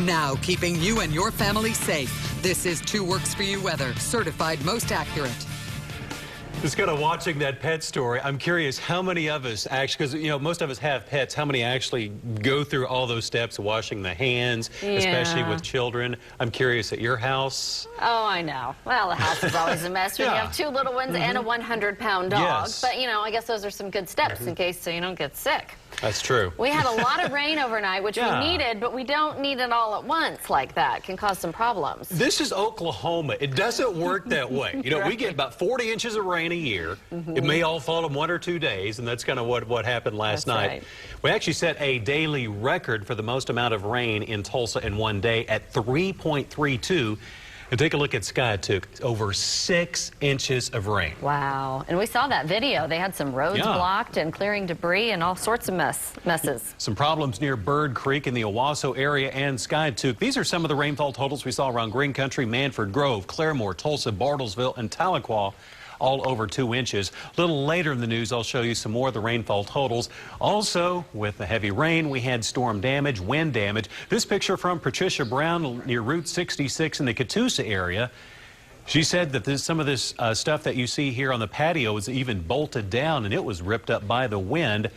Now, keeping you and your family safe. This is 2 Works For You weather, certified most accurate. Just kind of watching that pet story, I'm curious how many of us actually, because most of us have pets, how many actually go through all those steps of washing the hands, especially with children. I'm curious at your house. Oh, I know. Well, the house is always a mess when you have 2 little ones and a 100-pound dog. Yes. But, I guess those are some good steps in case so you don't get sick. That's true. We had a lot of rain overnight, which we needed, but we don't need it all at once like that. It can cause some problems. This is Oklahoma. It doesn't work that way. We get about 40 inches of rain a year. It may all fall in 1 or 2 days, and that's kind of what happened last night. Right. We actually set a daily record for the most amount of rain in Tulsa in one day at 3.32. And take a look at Skiatook. Over 6 inches of rain. Wow. And we saw that video. They had some roads blocked and clearing debris and all sorts of messes. Some problems near Bird Creek in the Owasso area and Skiatook. These are some of the rainfall totals we saw around Green Country, Manford, Grove, Claremore, Tulsa, Bartlesville, and Tahlequah. All over 2 inches. A little later in the news, I'll show you some more of the rainfall totals. Also, with the heavy rain, we had storm damage, wind damage. This picture from Patricia Brown near Route 66 in the Catoosa area. She said that some of this stuff that you see here on the patio was even bolted down and it was ripped up by the wind.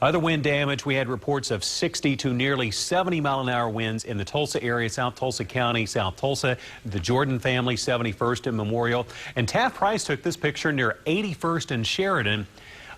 Other wind damage, we had reports of 60 to nearly 70-mile-an-hour winds in the Tulsa area, South Tulsa County, South Tulsa, the Jordan family, 71st and Memorial. And Taft Price took this picture near 81st and Sheridan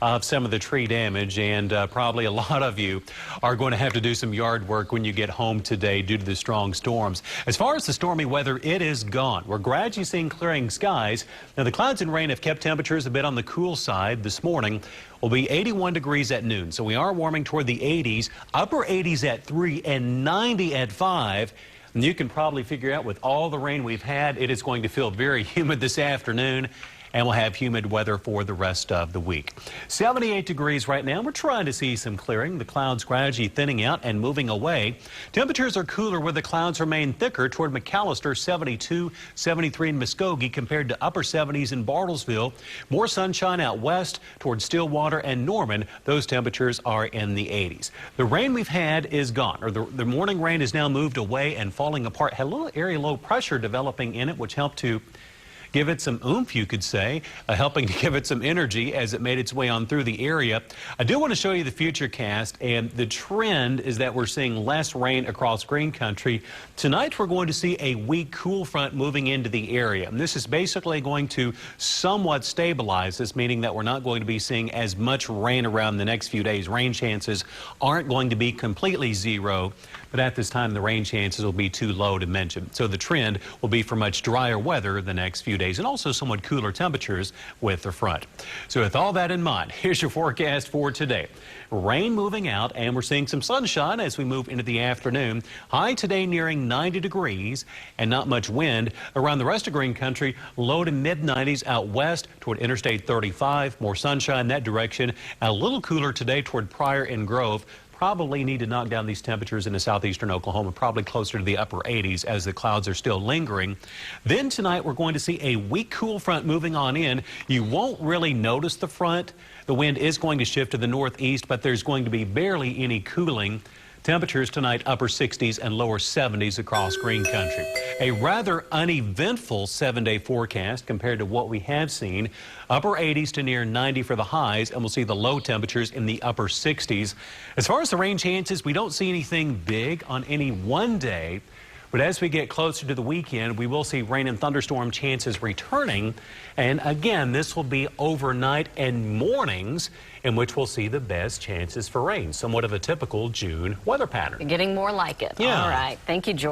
of some of the tree damage, and probably a lot of you are going to have to do some yard work when you get home today due to the strong storms. As far as the stormy weather, it is gone. We're gradually seeing clearing skies. Now, the clouds and rain have kept temperatures a bit on the cool side. This morning will be 81 degrees at noon, so we are warming toward the 80s, upper 80s at 3 and 90 at 5. And you can probably figure out with all the rain we've had, it is going to feel very humid this afternoon. And we'll have humid weather for the rest of the week. 78 degrees right now. We're trying to see some clearing. The clouds gradually thinning out and moving away. Temperatures are cooler where the clouds remain thicker toward McAllister, 72, 73 in Muskogee compared to upper 70s in Bartlesville. More sunshine out west toward Stillwater and Norman. Those temperatures are in the 80s. The rain we've had is gone, or the morning rain is now moved away and falling apart. Had a little area low pressure developing in it, which helped to give it some oomph, you could say, helping to give it some energy as it made its way on through the area. I do want to show you the futurecast, and the trend is that we're seeing less rain across Green Country. Tonight, we're going to see a weak cool front moving into the area, and this is basically going to somewhat stabilize this, meaning that we're not going to be seeing as much rain around the next few days. Rain chances aren't going to be completely zero, but at this time, the rain chances will be too low to mention. So the trend will be for much drier weather the next few days, and also somewhat cooler temperatures with the front. So with all that in mind, here's your forecast for today. Rain moving out, and we're seeing some sunshine as we move into the afternoon. High today nearing 90 degrees and not much wind. Around the rest of Green Country, low to mid-90s out west toward Interstate 35. More sunshine in that direction. A little cooler today toward Pryor and Grove. Probably need to knock down these temperatures into southeastern Oklahoma, probably closer to the upper 80s as the clouds are still lingering. Then tonight we're going to see a weak cool front moving on in. You won't really notice the front. The wind is going to shift to the northeast, but there's going to be barely any cooling. Temperatures tonight upper 60s and lower 70s across Green Country. A rather uneventful 7-day forecast compared to what we have seen. Upper 80s to near 90 for the highs, and we'll see the low temperatures in the upper 60s. As far as the rain chances, we don't see anything big on any one day. But as we get closer to the weekend, we will see rain and thunderstorm chances returning. And again, this will be overnight and mornings in which we'll see the best chances for rain. Somewhat of a typical June weather pattern. You're getting more like it. Yeah. All right. Thank you, George.